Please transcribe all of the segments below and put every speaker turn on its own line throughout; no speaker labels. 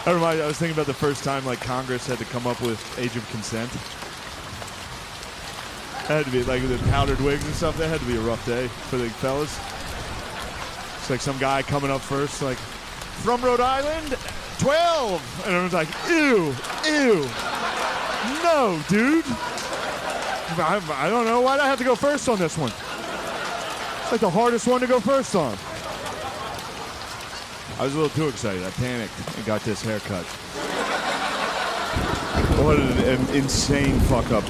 I was thinking about the first time like Congress had to come up with age of consent. It had to be like the powdered wigs and stuff. That had to be a rough day for the fellas. It's like some guy coming up first, like, from Rhode Island, 12. And everyone's like, ew, ew. No, dude. I don't know. Why'd I have to go first on this one? It's like the hardest one to go first on. I was a little too excited. I panicked and got this haircut. What an insane fuck up.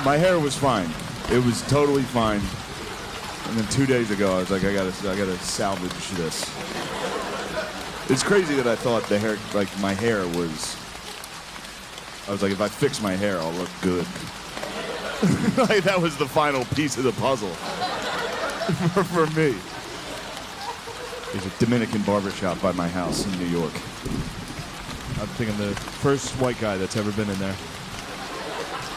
My hair was fine. It was totally fine. And then 2 days ago, I was like, I gotta salvage this. It's crazy that I thought the hair, like my hair was. I was like, if I fix my hair, I'll look good. Like that was the final piece of the puzzle for me. There's a Dominican barbershop by my house in New York. I'm thinking the first white guy that's ever been in there.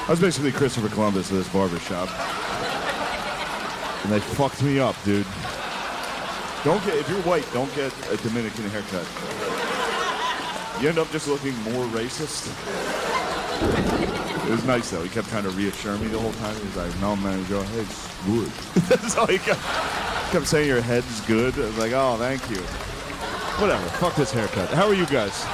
I was basically Christopher Columbus of this barbershop. And they fucked me up, dude. If you're white, don't get a Dominican haircut. You end up just looking more racist. It was nice though. He kept trying to reassure me the whole time. He was like, no man, your head's good. That's all he kept saying, your head's good. I was like, oh, thank you. Whatever, fuck this haircut. How are you guys?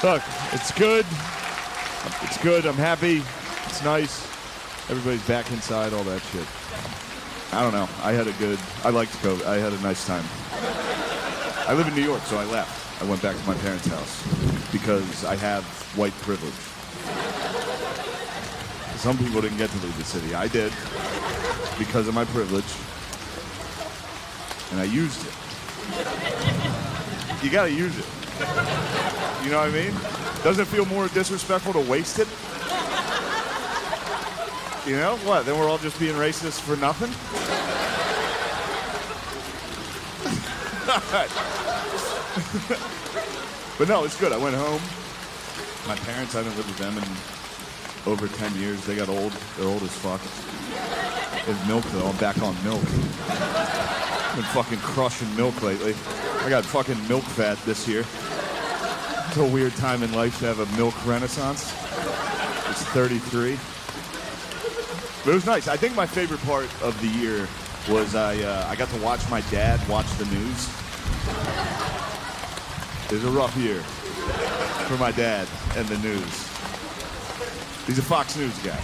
Look, it's good. It's good, I'm happy. It's nice. Everybody's back inside, all that shit. I don't know. I liked COVID. I had a nice time. I live in New York, so I left. I went back to my parents' house because I have white privilege. Some people didn't get to leave the city. I did because of my privilege, and I used it. You gotta use it. You know what I mean? Doesn't it feel more disrespectful to waste it? You know what? Then we're all just being racist for nothing? But no, it's good. I went home. My parents, I haven't lived with them in over 10 years. They got old. They're old as fuck. They have milk though. I'm back on milk. I've been fucking crushing milk lately. I got fucking milk fat this year. It's a weird time in life to have a milk renaissance. It's 33. But it was nice. I think my favorite part of the year was I got to watch my dad watch the news. It was a rough year for my dad and the news. He's a Fox News guy.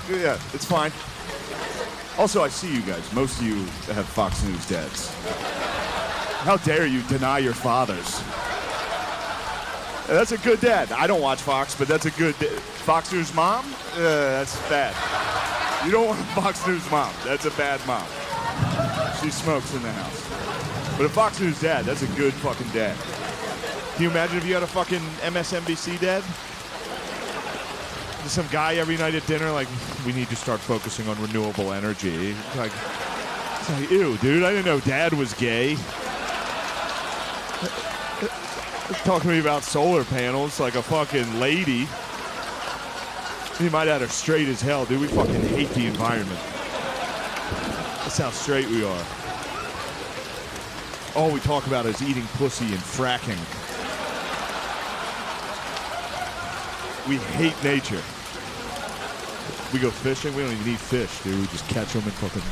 Yeah, it's fine. Also, I see you guys. Most of you have Fox News dads. How dare you deny your fathers? That's a good dad. I don't watch Fox, but that's a good Fox News mom? That's bad. You don't want a Fox News mom. That's a bad mom. She smokes in the house. But a Fox News dad, that's a good fucking dad. Can you imagine if you had a fucking MSNBC dad? There's some guy every night at dinner like, we need to start focusing on renewable energy. It's like, ew, dude, I didn't know dad was gay. Talking to me about solar panels like a fucking lady. He might have had her straight as hell, dude. We fucking hate the environment. That's how straight we are. All we talk about is eating pussy and fracking. We hate nature. We go fishing, we don't even eat fish, dude. We just catch them and fucking...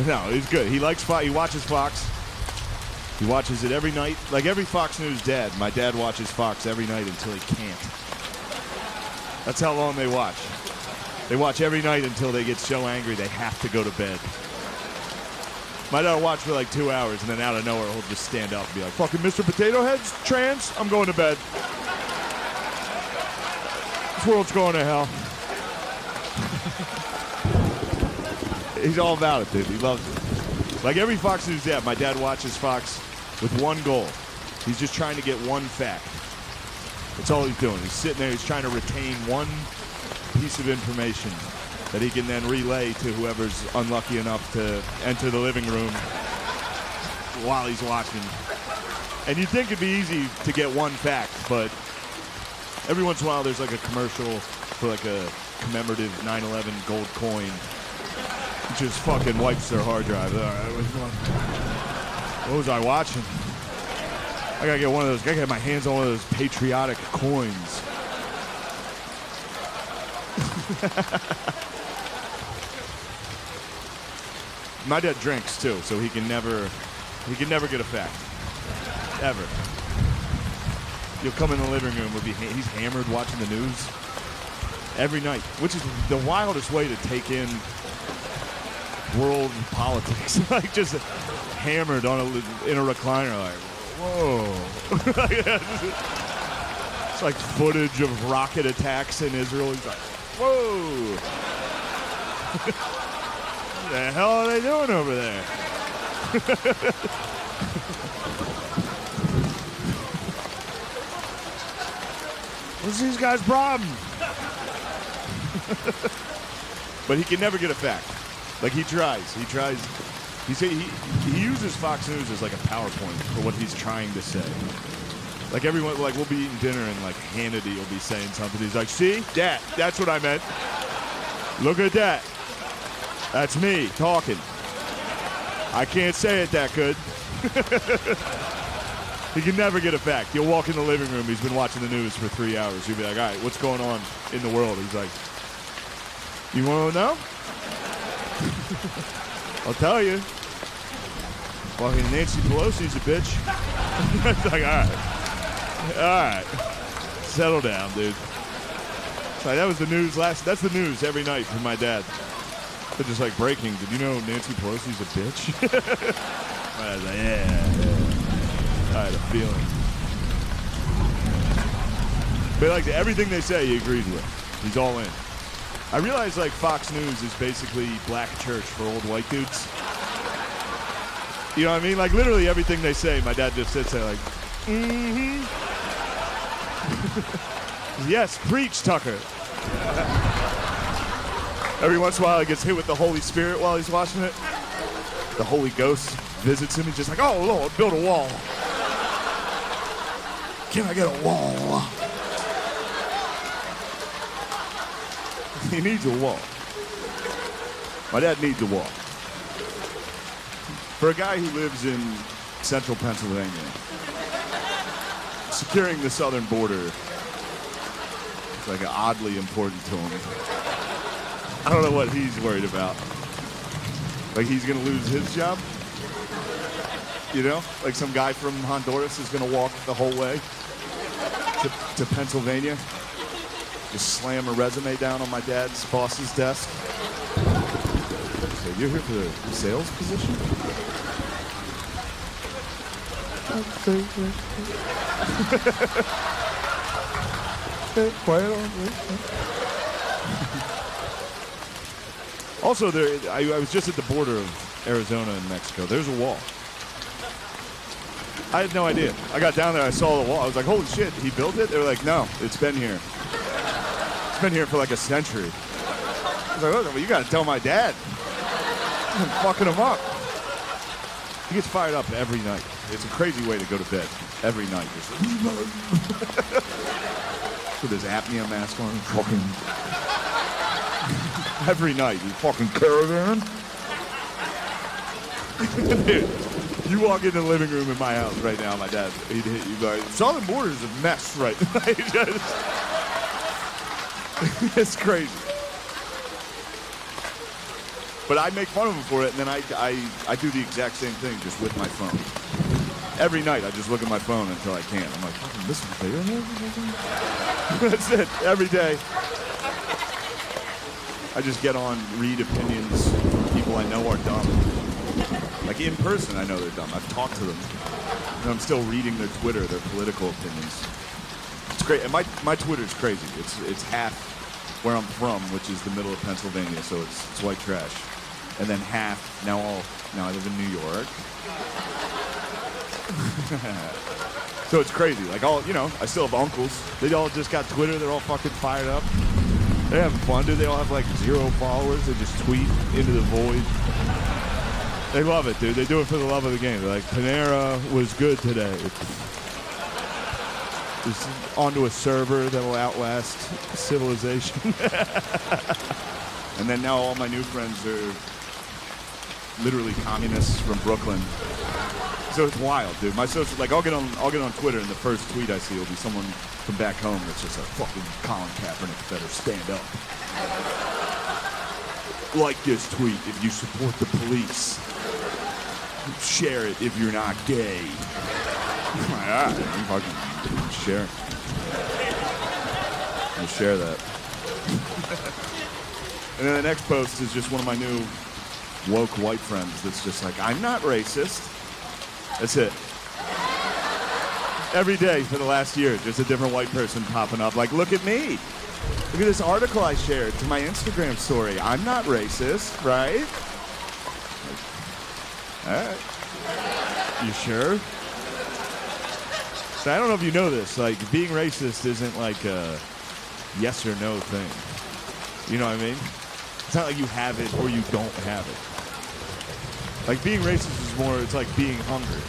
No, he's good. He likes Fox. He watches Fox. He watches it every night. Like every Fox News dad, my dad watches Fox every night until he can't. That's how long they watch. They watch every night until they get so angry they have to go to bed. My dad will watch for like 2 hours, and then out of nowhere, he'll just stand up and be like, fucking Mr. Potato Head's trans? I'm going to bed. This world's going to hell. He's all about it, dude. He loves it. Like every Fox News dad, my dad watches Fox with one goal. He's just trying to get one fact. That's all he's doing. He's sitting there, he's trying to retain one piece of information that he can then relay to whoever's unlucky enough to enter the living room while he's watching. And you'd think it'd be easy to get one fact, but every once in a while there's like a commercial for like a commemorative 9/11 gold coin. Just fucking wipes their hard drive. All right, what was I watching? I gotta get one of those. I gotta get my hands on one of those patriotic coins. My dad drinks too, so he can never get a fact. Ever. You'll come in the living room, he's hammered watching the news every night, which is the wildest way to take in world politics. Like just hammered in a recliner, like, whoa. It's like footage of rocket attacks in Israel. He's like, whoa. What the hell are they doing over there? What's these guys' problem? But he can never get a fact. Like he tries. He uses Fox News as like a PowerPoint for what he's trying to say. Like everyone, like we'll be eating dinner and like Hannity will be saying something. He's like, see, that's what I meant. Look at that. That's me talking. I can't say it that good. He can never get a fact. You'll walk in the living room. He's been watching the news for 3 hours. You'll be like, all right, what's going on in the world? He's like, you want to know? I'll tell you. Fucking Nancy Pelosi's a bitch. It's like, all right. Settle down, dude. It's like, that was the news that's the news every night from my dad. They're just like breaking. Did you know Nancy Pelosi's a bitch? I was like, yeah. I had a feeling. But like everything they say, he agrees with. He's all in. I realize like Fox News is basically black church for old white dudes. You know what I mean? Like literally everything they say, my dad just sits there like, mm-hmm. Yes, preach, Tucker. Every once in a while he gets hit with the Holy Spirit while he's watching it. The Holy Ghost visits him. He's just like, oh, Lord, build a wall. Can I get a wall? He needs a wall. My dad needs a wall. For a guy who lives in central Pennsylvania, securing the southern border is like oddly important to him. I don't know what he's worried about. Like he's gonna lose his job? You know? Like some guy from Honduras is gonna walk the whole way to Pennsylvania, just slam a resume down on my dad's boss's desk. So you're here for the sales position? Also, I was just at the border of Arizona and Mexico. There's a wall. I had no idea. I got down there, I saw the wall. I was like, holy shit, he built it? They were like, no, it's been here. It's been here for like a century. I was like, oh, well, you gotta tell my dad. I'm fucking him up. He gets fired up every night. It's a crazy way to go to bed. Every night. With his apnea mask on. Fucking. Every night. You fucking caravan. Dude. You walk into the living room in my house right now, my dad, he'd hit you like, southern border is a mess right now. It's crazy. But I make fun of him for it, and then I do the exact same thing just with my phone. Every night I just look at my phone until I can't. I'm like, fucking this is clear. That's it. Every day. I just get on, read opinions from people I know are dumb. Like in person, I know they're dumb. I've talked to them. And I'm still reading their Twitter, their political opinions. It's great. And my Twitter's crazy. It's half where I'm from, which is the middle of Pennsylvania, so it's white trash. And then half, now I live in New York. So it's crazy. Like I still have uncles. They all just got Twitter. They're all fucking fired up. They're having fun, dude. They all have like 0 followers. They just tweet into the void. They love it, dude. They do it for the love of the game. They're like, Panera was good today. Just onto a server that will outlast civilization. And then now all my new friends are literally communists from Brooklyn. So it's wild, dude. My social, like, I'll get on Twitter, and the first tweet I see will be someone from back home that's just like, fucking Colin Kaepernick better stand up. Like this tweet if you support the police. Share it if you're not gay. I'm like, all right, I'm fucking share. I'll share that. And then the next post is just one of my new woke white friends that's just like, I'm not racist. That's it. Every day for the last year, just a different white person popping up. Like, look at me. Look at this article I shared to my Instagram story. I'm not racist, right? All right. You sure? So I don't know if you know this. Like, being racist isn't like a yes or no thing. You know what I mean? It's not like you have it or you don't have it. Like, being racist is more, it's like being hungry.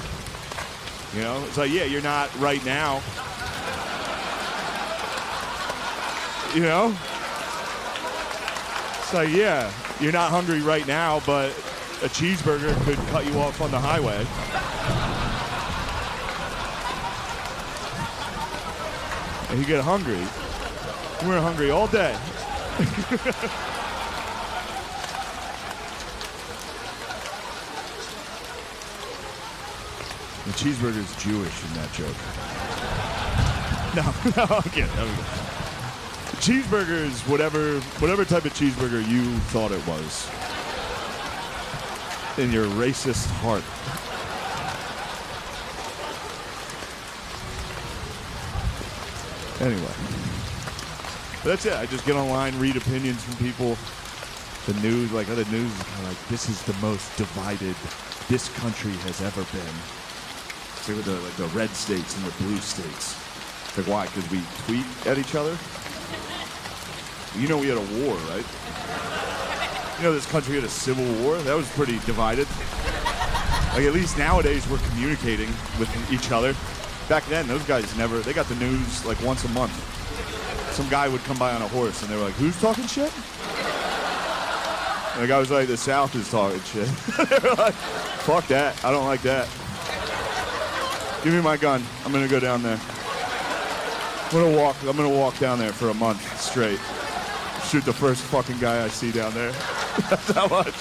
You know? It's like, yeah, you're not right now. You know? It's like, yeah, you're not hungry right now, but a cheeseburger could cut you off on the highway. And you get hungry. You were hungry all day. The cheeseburger's Jewish in that joke. No, okay. The cheeseburger is whatever type of cheeseburger you thought it was. In your racist heart. Anyway. But that's it. I just get online, read opinions from people. The news, like other news is kind of like, this is the most divided this country has ever been. Say with the red states and the blue states. Like, why? Because we tweet at each other? You know we had a war, right? You know this country had a civil war? That was pretty divided. Like, at least nowadays we're communicating with each other. Back then, those guys they got the news like once a month. Some guy would come by on a horse and they were like, who's talking shit? And the guy was like, the South is talking shit. They were like, fuck that. I don't like that. Give me my gun. I'm gonna go down there. I'm gonna walk down there for a month straight. Shoot the first fucking guy I see down there. That's how much.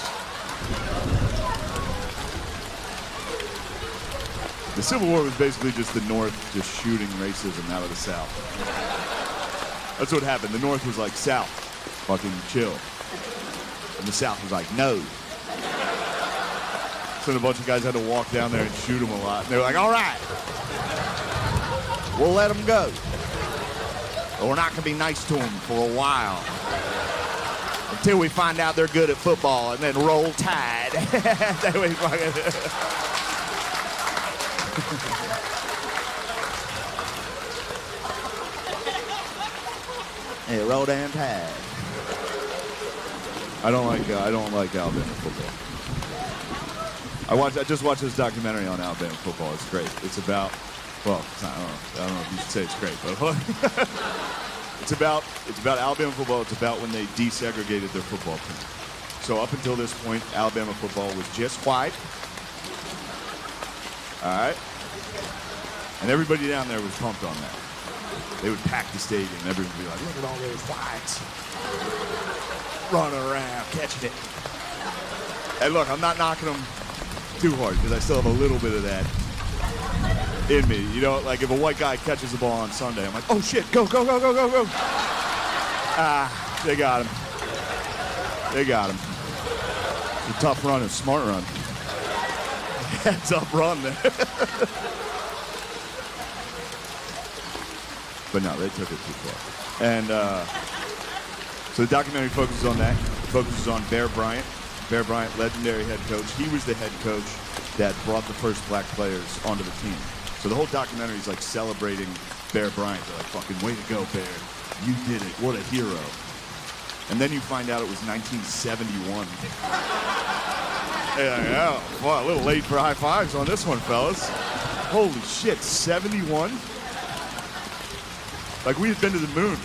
The Civil War was basically just the North just shooting racism out of the South. That's what happened. The North was like, South, fucking chill. And the South was like, no. So a bunch of guys had to walk down there and shoot them a lot. And they were like, all right, we'll let them go. But we're not going to be nice to them for a while. Until we find out they're good at football and then roll tide. Hey, roll damn tide. I don't like Alabama football. I just watched this documentary on Alabama football. It's great. It's about, well, I don't know if you should say it's great, but it's about Alabama football. It's about when they desegregated their football team. So up until this point, Alabama football was just white. All right? And everybody down there was pumped on that. They would pack the stadium. Everyone would be like, look at all those whites running around, catching it. And look, I'm not knocking them too hard because I still have a little bit of that in me. You know, like if a white guy catches the ball on Sunday, I'm like, oh shit, go, go, go, go, go, go. Ah, they got him. They got him. It's a tough run, a smart run. Heads up run there. But no, they took it too far. And so the documentary focuses on that. It focuses on Bear Bryant. Bear Bryant, legendary head coach. He was the head coach that brought the first black players onto the team. So the whole documentary is like celebrating Bear Bryant. They're like, fucking way to go, Bear. You did it. What a hero. And then you find out it was 1971. Yeah, well, a little late for high fives on this one, fellas. Holy shit, 71? Like, we had been to the moon.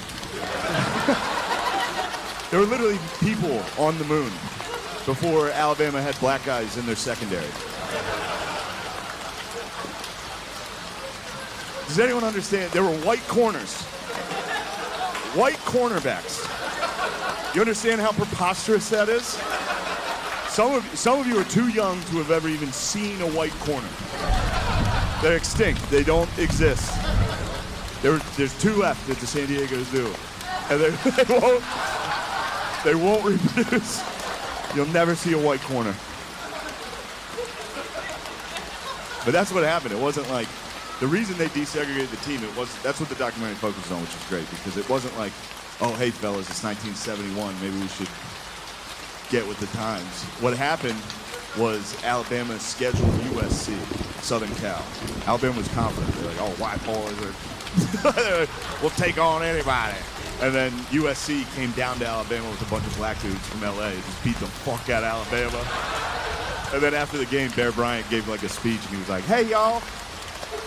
There were literally people on the moon before Alabama had black guys in their secondary. Does anyone understand? There were white corners. White cornerbacks. You understand how preposterous that is? Some of you are too young to have ever even seen a white corner. They're extinct. They don't exist. There's two left at the San Diego Zoo. And they won't reproduce. You'll never see a white corner. But that's what happened. It wasn't like, the reason they desegregated the team, that's what the documentary focuses on, which is great, because it wasn't like, oh, hey, fellas, it's 1971, maybe we should get with the times. What happened was Alabama scheduled USC, Southern Cal. Alabama was confident. They're like, oh, white boys will take on anybody. And then USC came down to Alabama with a bunch of black dudes from LA, just beat the fuck out of Alabama. And then after the game, Bear Bryant gave like a speech, and he was like, hey, y'all,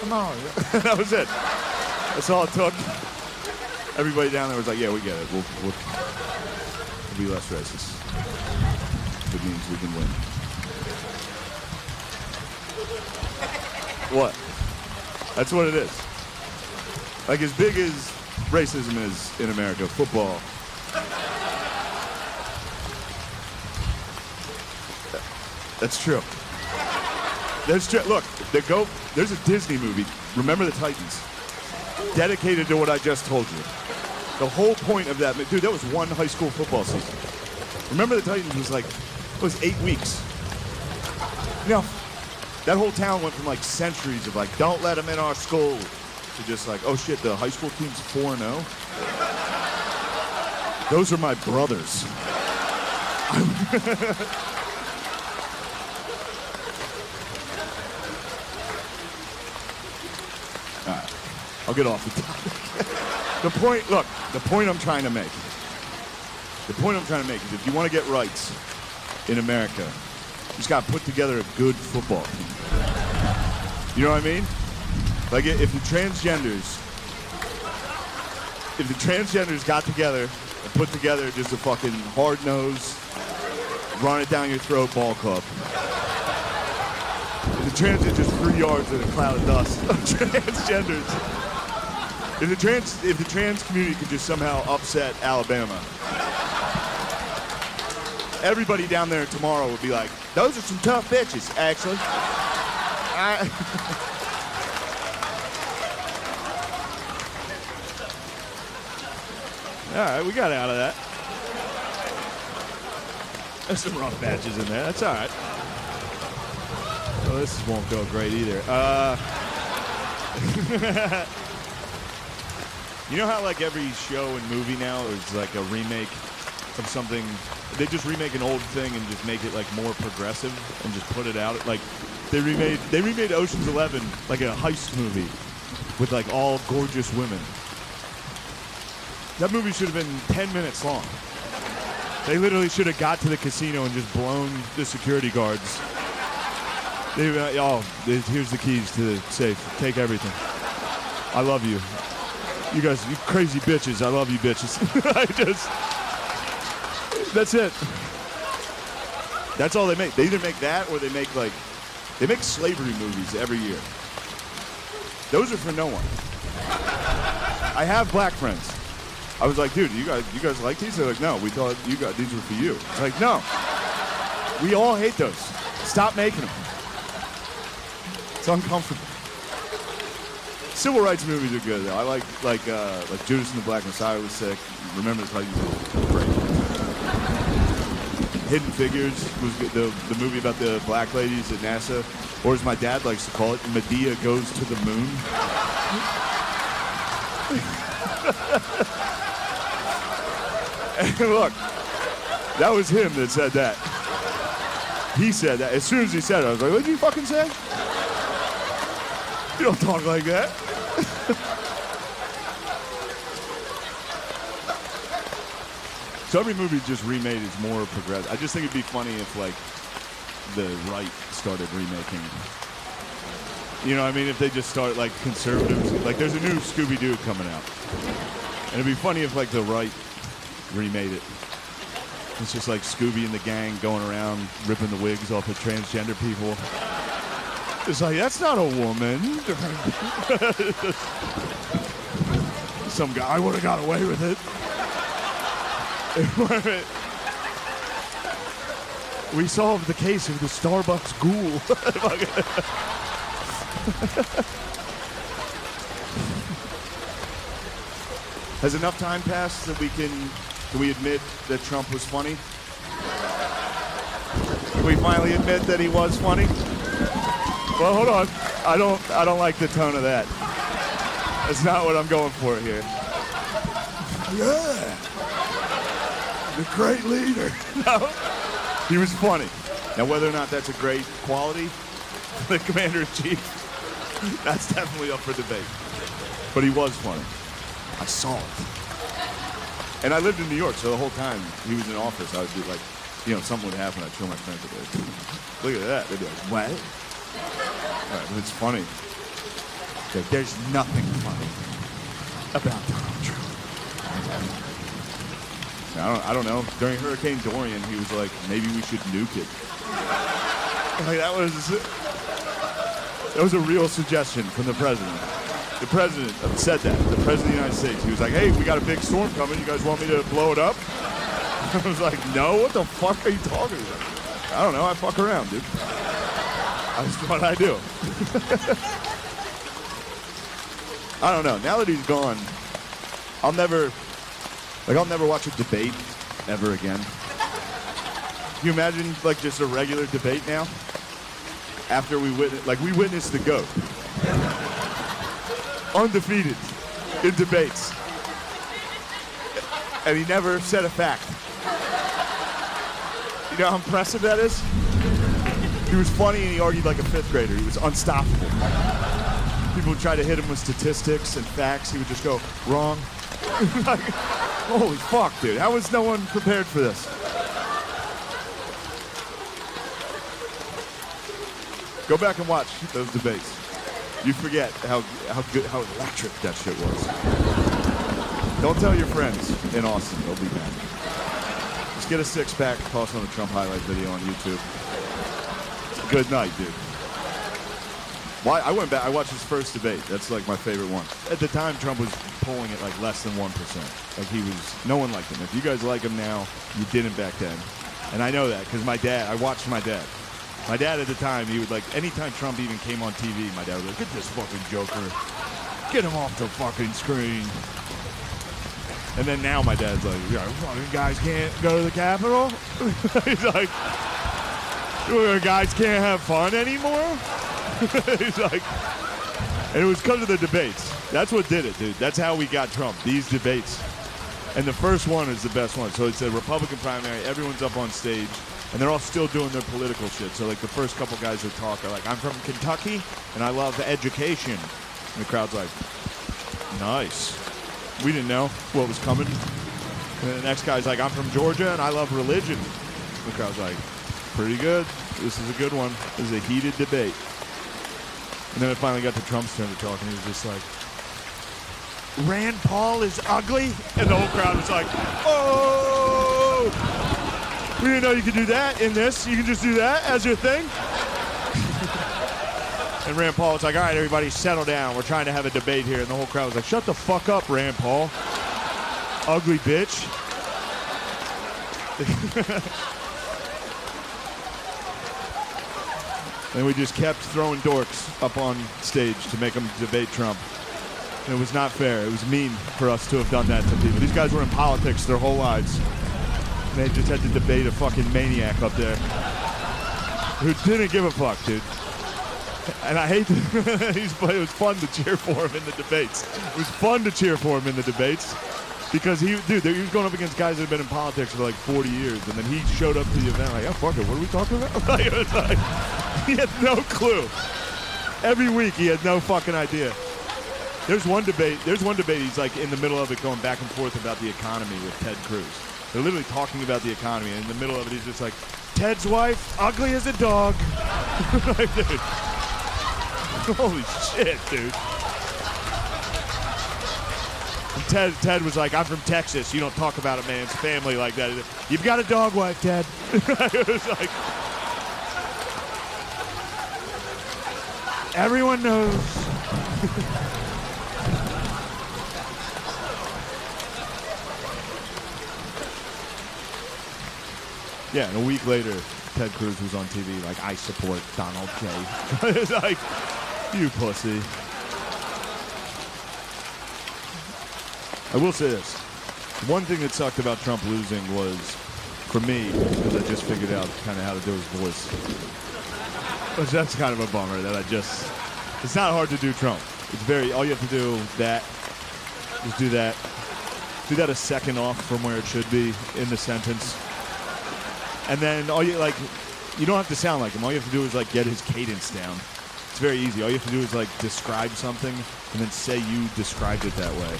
come on. That was it. That's all it took. Everybody down there was like, yeah, we get it. We'll be less racist. It means we can win. What? That's what it is. Like, as big as racism is in America, football. That's true. That's true. Look, there's a Disney movie, Remember the Titans, dedicated to what I just told you. The whole point of that, dude, that was one high school football season. Remember the Titans was like, it was 8 weeks. You know, that whole town went from like centuries of like, don't let them in our school, to just like, oh shit, the high school team's 4-0? Those are my brothers. All right, I'll get off the topic. The point I'm trying to make is if you want to get rights in America, you just got to put together a good football team. You know what I mean? Like, if the transgenders got together and put together just a fucking hard-nosed, run-it-down-your-throat ball club. If the trans is just 3 yards in a cloud of dust of transgenders. If the trans community could just somehow upset Alabama, everybody down there tomorrow would be like, those are some tough bitches, actually. All right, we got out of that. There's some rough matches in there. That's all right. Well, this won't go great either. You know how like every show and movie now is like a remake of something? They just remake an old thing and just make it like more progressive and just put it out. Like they remade Ocean's 11 like a heist movie with like all gorgeous women. That movie should have been 10 minutes long. They literally should have got to the casino and just blown the security guards. They were like, oh, here's the keys to the safe. Take everything. I love you. You guys, you crazy bitches. I love you bitches. That's it. That's all they make. They either make that or they make slavery movies every year. Those are for no one. I have black friends. I was like, dude, you guys like these? They're like, no, we thought these were for you. It's like, no. We all hate those. Stop making them. It's uncomfortable. Civil rights movies are good though. I like Judas and the Black Messiah was sick. Remember the Titans was great. Hidden Figures was good. The movie about the black ladies at NASA, or as my dad likes to call it, Medea Goes to the Moon. And look, that was him that said that. He said that. As soon as he said it, I was like, what did you fucking say? You don't talk like that. So every movie just remade is more progressive. I just think it'd be funny if like the right started remaking You know what I mean? If they just start like conservatives, like there's a new Scooby-Doo coming out. And it'd be funny if like the right remade it. It's just like Scooby and the gang going around ripping the wigs off of transgender people. It's like, that's not a woman. Some guy would have got away with it. We solved the case of the Starbucks ghoul. Has enough time passed that can we admit that Trump was funny? Can we finally admit that he was funny? Well, hold on. I don't like the tone of that. That's not what I'm going for here. Yeah. The great leader. No. He was funny. Now, whether or not that's a great quality, the commander-in-chief, that's definitely up for debate. But he was funny. I saw it. And I lived in New York, so the whole time he was in office, I would be like, you know, something would happen, I'd show my friends, like, look at that. They'd be like, what? All right, but it's funny. Like, there's nothing funny about Donald Trump. I don't know. During Hurricane Dorian, he was like, maybe we should nuke it. Like, that was a real suggestion from the president. The president said that. The president of the United States. He was like, hey, we got a big storm coming. You guys want me to blow it up? I was like, no, what the fuck are you talking about? I don't know. I fuck around, dude. That's what I do. I don't know. Now that he's gone, I'll never watch a debate ever again. Can you imagine, like, just a regular debate now? After we witnessed the GOAT. Undefeated in debates. And he never said a fact. You know how impressive that is? He was funny and he argued like a fifth grader. He was unstoppable. People would try to hit him with statistics and facts. He would just go, wrong. Like, holy fuck, dude. How was no one prepared for this? Go back and watch those debates. You forget how electric that shit was. Don't tell your friends in Austin. They'll be mad. Just get a six-pack, toss on a Trump highlight video on YouTube. Good night, dude. I went back. I watched his first debate. That's like my favorite one. At the time, Trump was polling at like less than 1%. Like no one liked him. If you guys like him now, you didn't back then. And I know that because I watched my dad. My dad at the time, he would like, anytime Trump even came on TV, my dad would be like, get this fucking joker. Get him off the fucking screen. And then now my dad's like, yeah, fucking guys can't go to the Capitol? He's like, guys can't have fun anymore? He's like, and it was because of the debates. That's what did it, dude. That's how we got Trump, these debates. And the first one is the best one. So it's a Republican primary, everyone's up on stage. And they're all still doing their political shit. So, like, the first couple guys that talk are like, I'm from Kentucky, and I love education. And the crowd's like, nice. We didn't know what was coming. And the next guy's like, I'm from Georgia, and I love religion. And the crowd's like, pretty good. This is a good one. This is a heated debate. And then it finally got to Trump's turn to talk, and he was just like, Rand Paul is ugly? And the whole crowd was like, oh! We didn't know you could do that in this. You can just do that as your thing. And Rand Paul was like, all right, everybody, settle down. We're trying to have a debate here. And the whole crowd was like, shut the fuck up, Rand Paul. Ugly bitch. And we just kept throwing dorks up on stage to make them debate Trump. And it was not fair. It was mean for us to have done that to people. These guys were in politics their whole lives. They just had to debate a fucking maniac up there who didn't give a fuck, dude. And I hate that. It was fun to cheer for him in the debates. It was fun to cheer for him in the debates because he was going up against guys that have been in politics for like 40 years, and then he showed up to the event like, oh, fuck it, what are we talking about? Like, it was like, he had no clue. Every week he had no fucking idea. There's one debate he's like in the middle of it going back and forth about the economy with Ted Cruz. They're literally talking about the economy, and in the middle of it, he's just like, Ted's wife, ugly as a dog. Like, dude. Holy shit, dude. And Ted was like, I'm from Texas. You don't talk about a man's family like that. You've got a dog wife, Ted. It was like, everyone knows. Yeah, and a week later, Ted Cruz was on TV like, I support Donald J. It's like, you pussy. I will say this. One thing that sucked about Trump losing was, for me, because I just figured out kind of how to do his voice. Which that's kind of a bummer that it's not hard to do Trump. It's all you have to do just do that. Do that a second off from where it should be in the sentence. And then you don't have to sound like him. All you have to do is like get his cadence down. It's very easy. All you have to do is like describe something and then say you described it that way.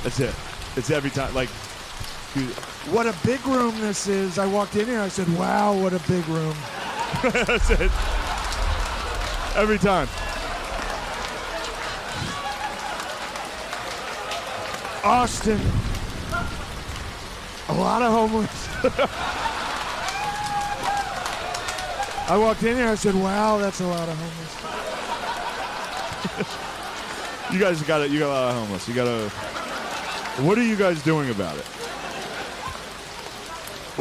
That's it. It's every time. Like, dude, what a big room this is. I walked in here, I said, wow, what a big room. That's it. Every time. Austin. A lot of homeless. I walked in here, I said, wow, that's a lot of homeless. You got a lot of homeless. What are you guys doing about it?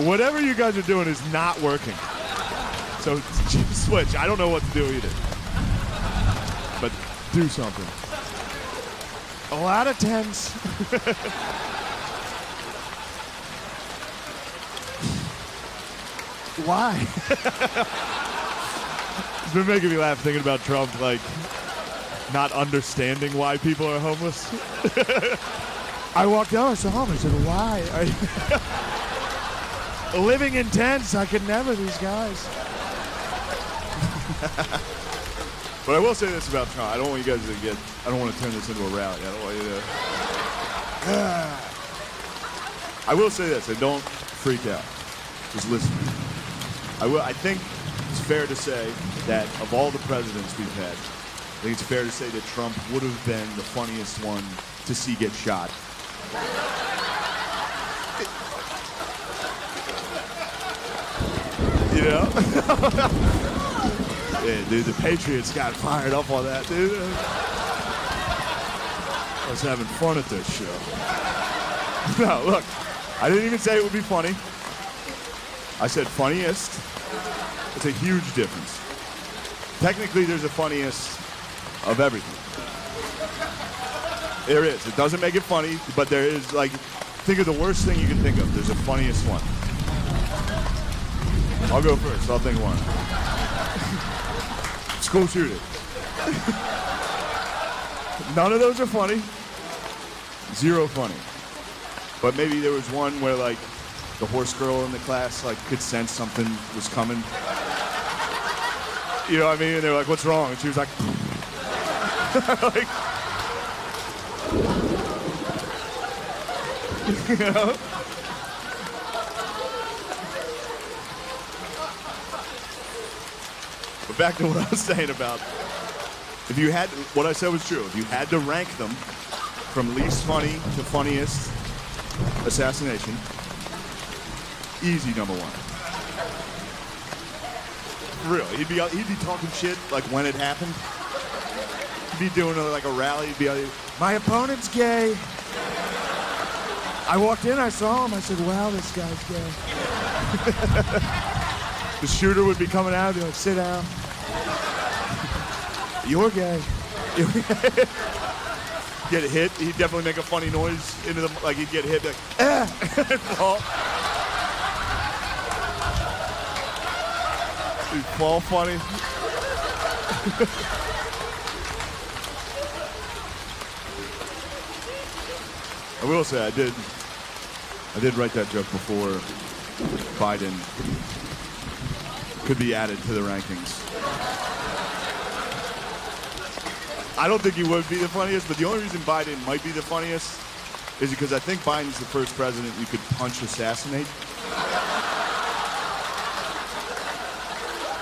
Whatever you guys are doing is not working. So switch. I don't know what to do either. But do something. A lot of tents. Why? It's been making me laugh thinking about Trump, like, not understanding why people are homeless. I walked out, I saw him, I said, why? Living in tents, I could never, these guys. But I will say this about Trump. I don't want you guys to I don't want to turn this into a rally. I don't want you to. I will say this, and don't freak out. Just listen. I think it's fair to say that of all the presidents we've had, I think it's fair to say that Trump would have been the funniest one to see get shot. You know? Yeah, dude, the Patriots got fired up on that, dude. I was having fun at this show. No, look, I didn't even say it would be funny. I said funniest. It's a huge difference. Technically, there's a funniest of everything. There is. It doesn't make it funny, but there is, like, think of the worst thing you can think of. There's a funniest one. I'll go first. I'll think one. School shooting. None of those are funny. Zero funny. But maybe there was one where, like, the horse girl in the class, like, could sense something was coming. You know what I mean? And they were like, what's wrong? And she was like, like, you know? But back to what I was saying about, if you had, what I said was true. If you had to rank them from least funny to funniest assassination, easy number one. For real, he'd be talking shit like when it happened. He'd be doing like a rally. He'd be like, my opponent's gay. I walked in, I saw him. I said, wow, this guy's gay. The shooter would be coming out and be like, sit down. You're gay. Get hit. He'd definitely make a funny noise into the, like he'd get hit, be like, and fall. He'd fall funny. I will say, I did write that joke before Biden could be added to the rankings. I don't think he would be the funniest, but the only reason Biden might be the funniest is because I think Biden's the first president you could punch assassinate.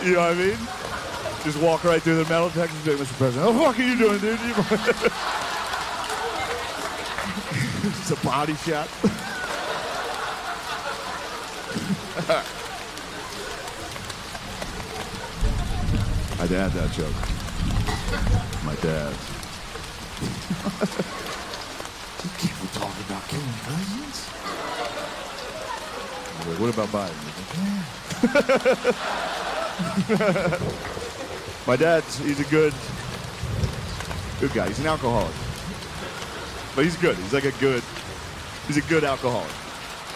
You know what I mean? Just walk right through the metal detectors, be like, Mr. President, what the fuck are you doing, dude? It's a body shot. My dad, that joke. My dad. Can't we talk about killing presidents? I'm like, what about Biden? Like, yeah. My dad, he's a good guy. He's an alcoholic. But he's good. He's a good alcoholic.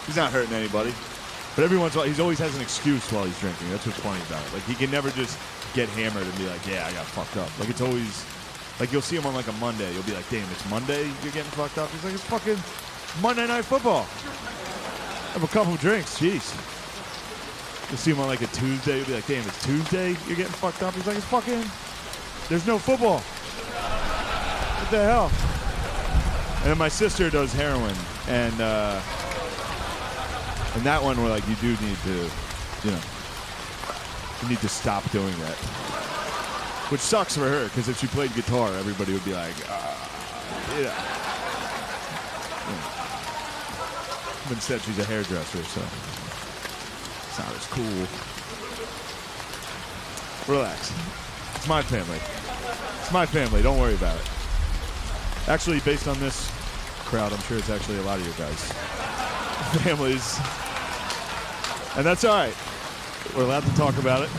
He's not hurting anybody. But every once in a while, he always has an excuse while he's drinking. That's what's funny about it. Like, he can never just get hammered and be like, yeah, I got fucked up. Like, it's always, like, you'll see him on, like, a Monday. You'll be like, damn, it's Monday? You're getting fucked up? He's like, it's fucking Monday Night Football. Have a couple drinks. Jeez. You'll see him on, like, a Tuesday. You'll be like, damn, it's Tuesday? You're getting fucked up? He's like, it's fucking, there's no football. What the hell? And then my sister does heroin, and that one we're like, you do need to, you need to stop doing that. Which sucks for her, because if she played guitar, everybody would be like, yeah. But instead, she's a hairdresser, so it's not as cool. Relax. It's my family. It's my family. Don't worry about it. Actually, based on this crowd, I'm sure it's actually a lot of your guys' families. And that's all right. We're allowed to talk about it.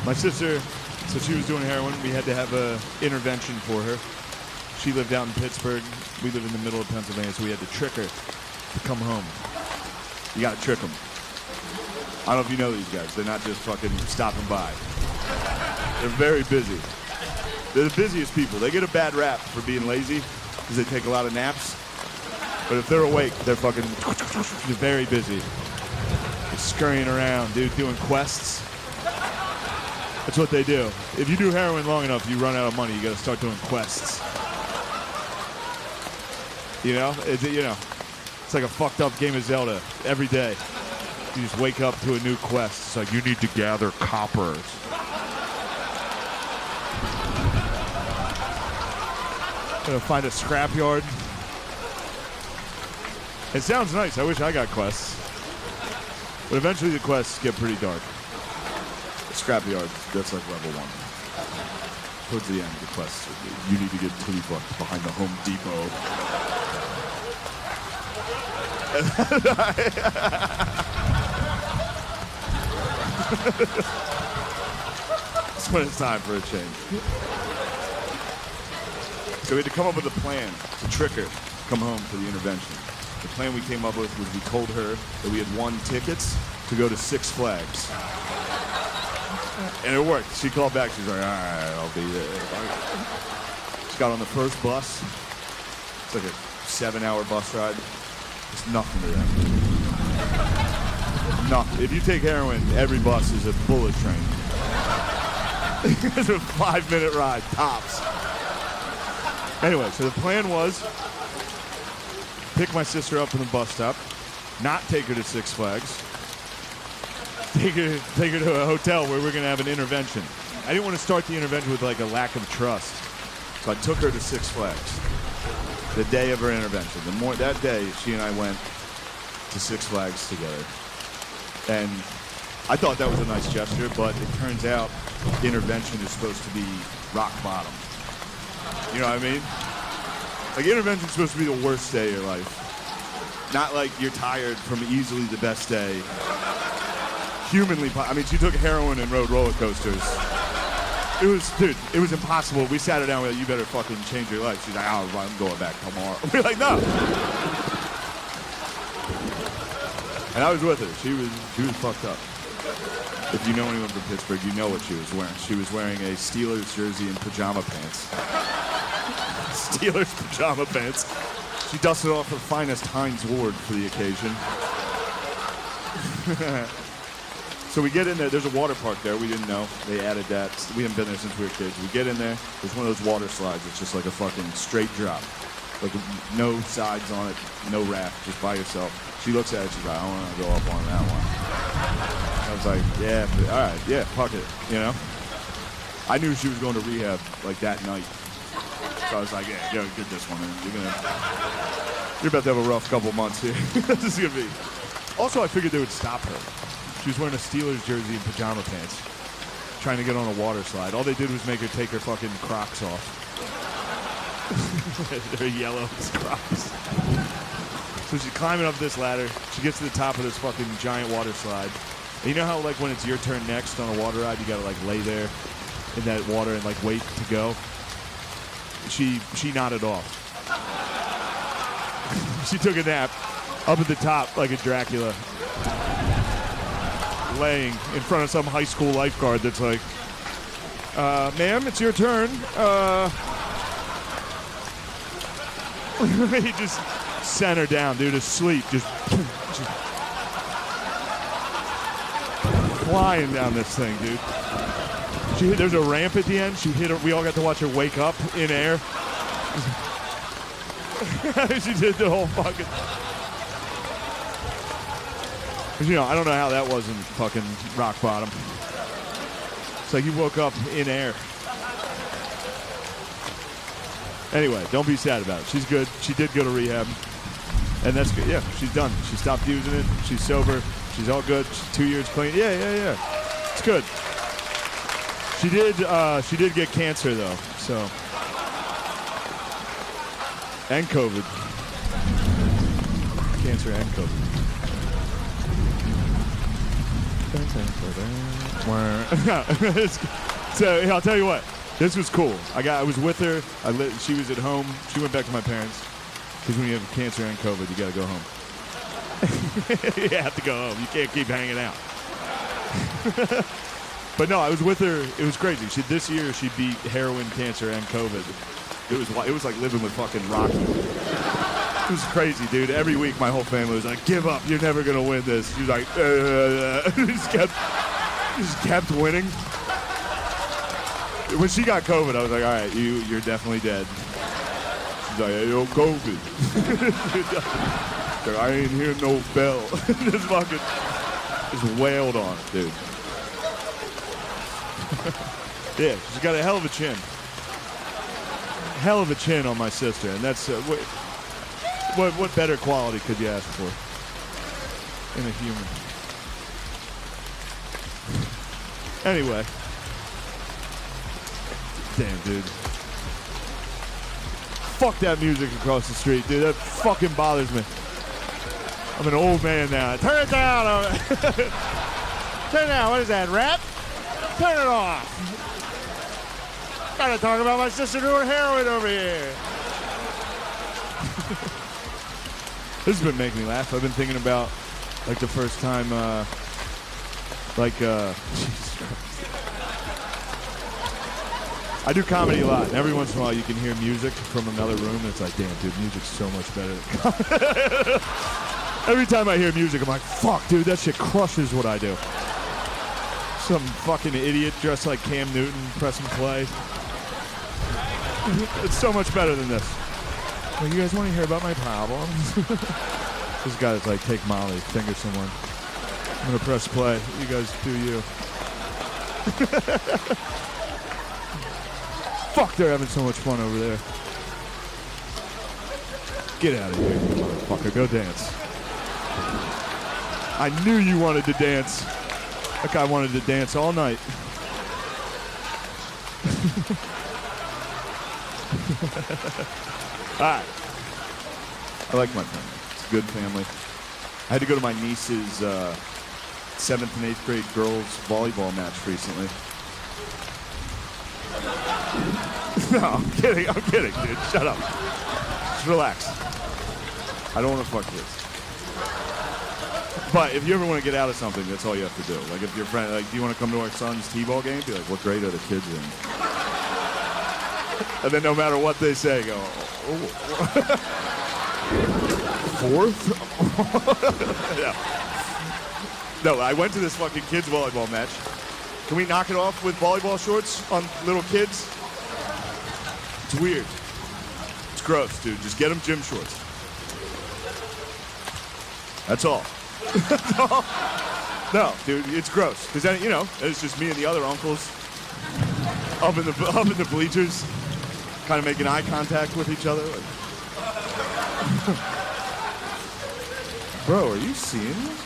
My sister, so she was doing heroin. We had to have an intervention for her. She lived out in Pittsburgh. We live in the middle of Pennsylvania, so we had to trick her to come home. You got to trick them. I don't know if you know these guys. They're not just fucking stopping by. They're very busy. They're the busiest people. They get a bad rap for being lazy because they take a lot of naps. But if they're awake, they're fucking they're very busy. They're scurrying around, dude, doing quests. That's what they do. If you do heroin long enough, you run out of money. You got to start doing quests. It's like a fucked up game of Zelda every day. You just wake up to a new quest. It's like, you need to gather coppers. Find a scrapyard. It sounds nice. I wish I got quests. But eventually the quests get pretty dark. The scrapyard, that's like level 1. Towards the end, the quests, you need to get $2 behind the Home Depot. That's when it's time for a change. So we had to come up with a plan to trick her, come home for the intervention. The plan we came up with was we told her that we had won tickets to go to Six Flags. And it worked. She called back. She's like, all right, I'll be there. She got on the first bus. It's like a 7-hour bus ride. It's nothing to them. Nothing. If you take heroin, every bus is a bullet train. It's a 5-minute ride, tops. Anyway, so the plan was pick my sister up from the bus stop, not take her to Six Flags, take her to a hotel where we're going to have an intervention. I didn't want to start the intervention with like a lack of trust, so I took her to Six Flags the day of her intervention. That day, she and I went to Six Flags together. And I thought that was a nice gesture, but it turns out intervention is supposed to be rock bottom. You know what I mean? Like, intervention's supposed to be the worst day of your life. Not like you're tired from easily the best day. Humanly, she took heroin and rode roller coasters. It was impossible. We sat her down, we're like, you better fucking change your life. She's like, oh, I'm going back tomorrow. We're like, no. And I was with her. She was fucked up. If you know anyone from Pittsburgh, you know what she was wearing. She was wearing a Steelers jersey and pajama pants. Steelers pajama pants. She dusted off her finest Heinz Ward for the occasion. So we get in there. There's a water park there. We didn't know. They added that. We haven't been there since we were kids. We get in there. There's one of those water slides. It's just like a fucking straight drop. Like no sides on it, no raft, just by yourself. She looks at it. She's like, I want to go up on that one. I was like, yeah, all right, yeah, fuck it, you know? I knew she was going to rehab like that night. So I was like, yeah, get this one, man. You're about to have a rough couple months here. This is gonna be. Also, I figured they would stop her. She was wearing a Steelers jersey and pajama pants, trying to get on a water slide. All they did was make her take her fucking Crocs off. They're yellow Crocs. So she's climbing up this ladder. She gets to the top of this fucking giant water slide. And you know how, like, when it's your turn next on a water ride, you gotta, like, lay there in that water and, like, wait to go? She nodded off. She took a nap up at the top like a Dracula, laying in front of some high school lifeguard that's like, ma'am, it's your turn. He just sent her down, dude, asleep, just flying down this thing, dude. There's a ramp at the end. She hit her. We all got to watch her wake up in air. She did the whole fucking. You know, I don't know how that wasn't fucking rock bottom. It's like you woke up in air. Anyway, don't be sad about it. She's good. She did go to rehab, and that's good. Yeah, she's done. She stopped using it. She's sober. She's all good. She's 2 years clean. Yeah. It's good. She did get cancer though, so. And COVID. Cancer and COVID. So I'll tell you what, this was cool. I was with her. She was at home. She went back to my parents because when you have cancer and COVID, you gotta go home. You have to go home. You can't keep hanging out. But no, I was with her. It was crazy. This year she beat heroin, cancer, and COVID. It was like living with fucking Rocky. It was crazy, dude. Every week my whole family was like, "Give up. You're never gonna win this." She was like, just kept winning. When she got COVID, I was like, "All right, you're definitely dead." She's like, "Hey, yo, COVID." Like, I ain't hear no bell. Just wailed on it, dude. Yeah, she's got a hell of a chin. Hell of a chin on my sister, and that's what better quality could you ask for in a human? Anyway, damn, dude. Fuck that music across the street, dude. That fucking bothers me. I'm an old man now. Turn it down. Turn it down. What is that, rap? Turn it off. Gotta talk about my sister doing heroin over here. This has been making me laugh. I've been thinking about, like, the first time, Jesus Christ. I do comedy a lot, and every once in a while you can hear music from another room, and it's like, damn, dude, music's so much better than comedy. Every time I hear music, I'm like, fuck, dude, that shit crushes what I do. Some fucking idiot dressed like Cam Newton pressing play. It's so much better than this. Well, you guys want to hear about my problems? This guy's like, take Molly, finger someone. I'm going to press play. You guys do you. Fuck, they're having so much fun over there. Get out of here, you motherfucker. Go dance. I knew you wanted to dance. That guy wanted to dance all night. All right. I like my family. It's a good family. I had to go to my niece's 7th and 8th grade girls volleyball match recently. No, I'm kidding, dude. Shut up. Just relax. I don't want to fuck kids. But if you ever want to get out of something, that's all you have to do. Like, if your friend, like, do you want to come to our son's t-ball game? Be like, what grade are the kids in? And then no matter what they say, go, oh. 4th? Yeah. No, I went to this fucking kids volleyball match. Can we knock it off with volleyball shorts on little kids? It's weird. It's gross, dude. Just get them gym shorts. That's all. That's all. No, dude, it's gross. Because then, you know, it's just me and the other uncles up in the bleachers, kind of making eye contact with each other. Like, bro, are you seeing this?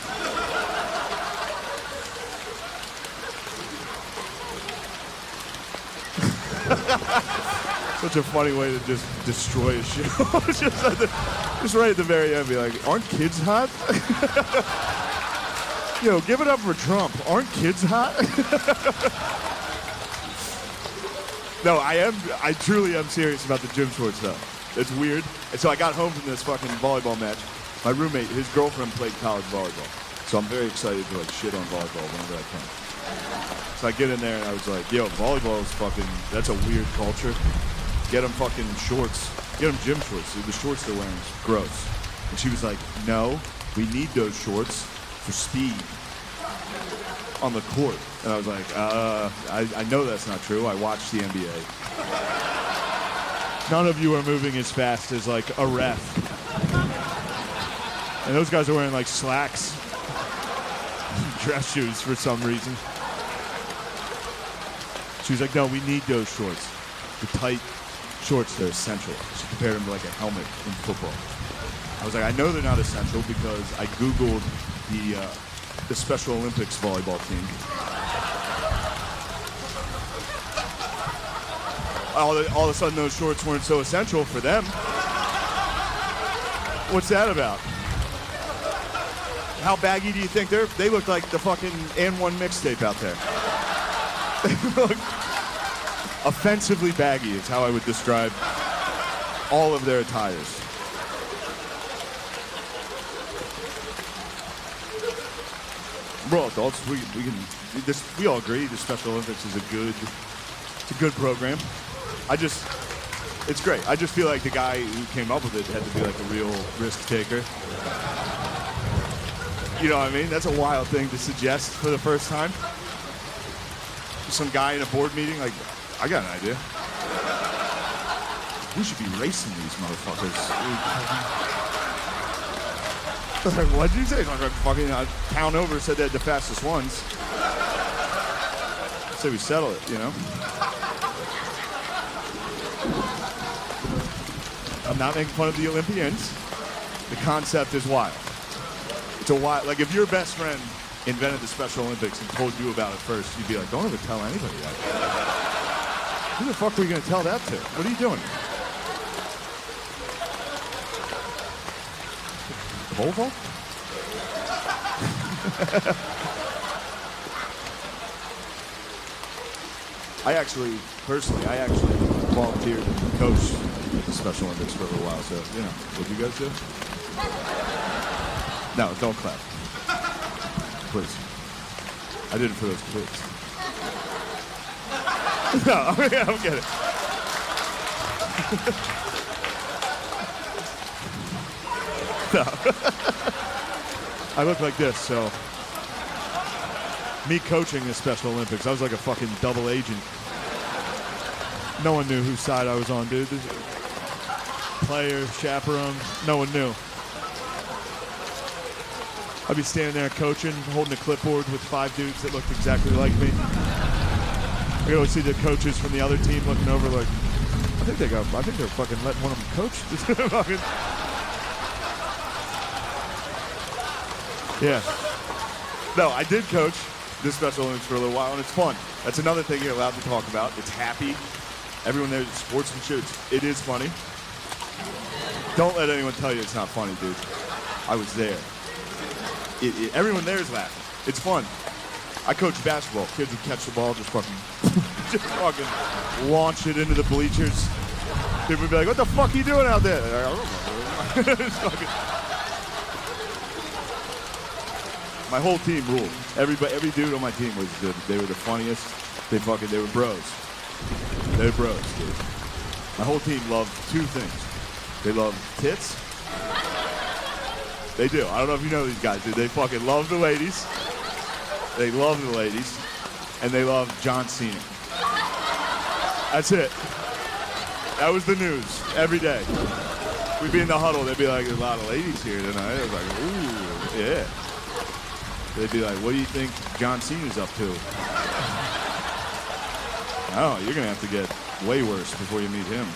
Such a funny way to just destroy a show. just right at the very end, be like, aren't kids hot? Yo, give it up for Trump. Aren't kids hot? No, I truly am serious about the gym shorts, though. It's weird. And so I got home from this fucking volleyball match. My roommate, his girlfriend played college volleyball. So I'm very excited to, like, shit on volleyball whenever I can. So I get in there and I was like, yo, volleyball is fucking, that's a weird culture. Get them fucking shorts. Get them gym shorts. Dude, the shorts they're wearing is gross. And she was like, no, we need those shorts for speed on the court. And I was like, I know that's not true. I watched the NBA. None of you are moving as fast as like a ref. And those guys are wearing like slacks, dress shoes for some reason. She was like, no, we need those shorts. The tight shorts, they're essential. She compared them to like a helmet in football. I was like, I know they're not essential because I Googled the Special Olympics volleyball team. All of a sudden, those shorts weren't so essential for them. What's that about? How baggy do you think they look like the fucking And1 mixtape out there? They look offensively baggy is how I would describe all of their attires. We're all adults. We all agree the Special Olympics is a good program. It's great. I just feel like the guy who came up with it had to be like a real risk taker. You know what I mean? That's a wild thing to suggest for the first time. Some guy in a board meeting, like, I got an idea. We should be racing these motherfuckers. Like, what'd you say? Fucking town over said they're the fastest ones. So we settle it, you know? I'm not making fun of the Olympians. The concept is wild. It's a wild, like if your best friend invented the Special Olympics and told you about it first, you'd be like, don't ever tell anybody that. Who the fuck are we gonna tell that to? What are you doing? Volvo? I actually volunteered to coach the Special Olympics for a little while, so, you know, what do you guys do? No, don't clap. Please. I did it for those kids. No, I don't get it. No. I look like this, so me coaching the Special Olympics, I was like a fucking double agent. No one knew whose side I was on, dude. Player, chaperone, no one knew. I'd be standing there coaching, holding a clipboard with 5 dudes that looked exactly like me. We always see the coaches from the other team looking over like, I think they're fucking letting one of them coach. Yeah. No, I did coach this Special Olympics for a little while, and it's fun. That's another thing you're allowed to talk about. It's happy. Everyone there, sportsmanship, it is funny. Don't let anyone tell you it's not funny, dude. I was there. Everyone there is laughing. It's fun. I coach basketball. Kids would catch the ball, just fucking launch it into the bleachers. People would be like, what the fuck are you doing out there? Like, I don't know. My whole team ruled. Every dude on my team was good. They were the funniest. They were bros. They were bros, dude. My whole team loved 2 things. They love tits. They do. I don't know if you know these guys, dude. They fucking love the ladies. They love the ladies. And they love John Cena. That's it. That was the news every day. We'd be in the huddle. They'd be like, there's a lot of ladies here tonight. I was like, ooh, yeah. They'd be like, what do you think John Cena's up to? Oh, you're gonna have to get way worse before you meet him.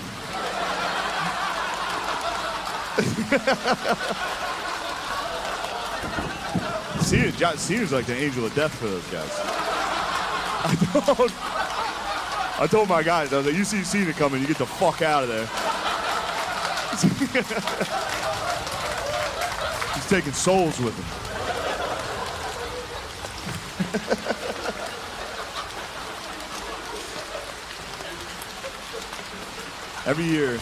Cena's like the angel of death for those guys. I told my guys, I was like, you see Cena coming, you get the fuck out of there. He's taking souls with him. Every year,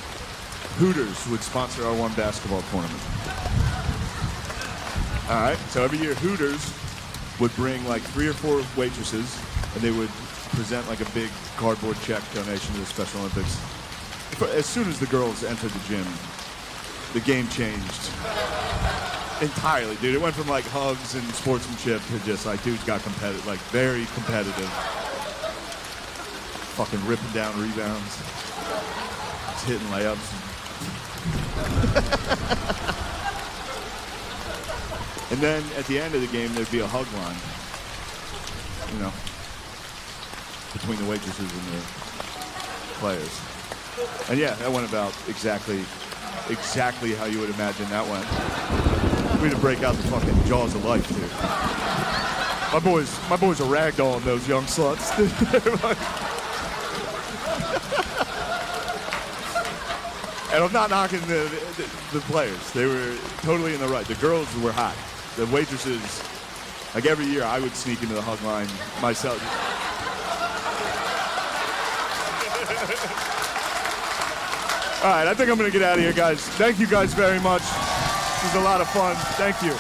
Hooters would sponsor our one basketball tournament. All right, so every year Hooters would bring like 3 or 4 waitresses, and they would present like a big cardboard check donation to the Special Olympics. As soon as the girls entered the gym, the game changed entirely, dude. It went from like hugs and sportsmanship to just like dudes got competitive, like very competitive, fucking ripping down rebounds, just hitting layups. And then at the end of the game, there'd be a hug line, you know, between the waitresses and the players. And yeah, that went about exactly how you would imagine that went. We had to break out the fucking jaws of life, dude. My boys are ragdolling those young sluts. And I'm not knocking the players. They were totally in the right. The girls were hot. The waitresses, like every year, I would sneak into the hug line myself. All right, I think I'm going to get out of here, guys. Thank you guys very much. This was a lot of fun. Thank you.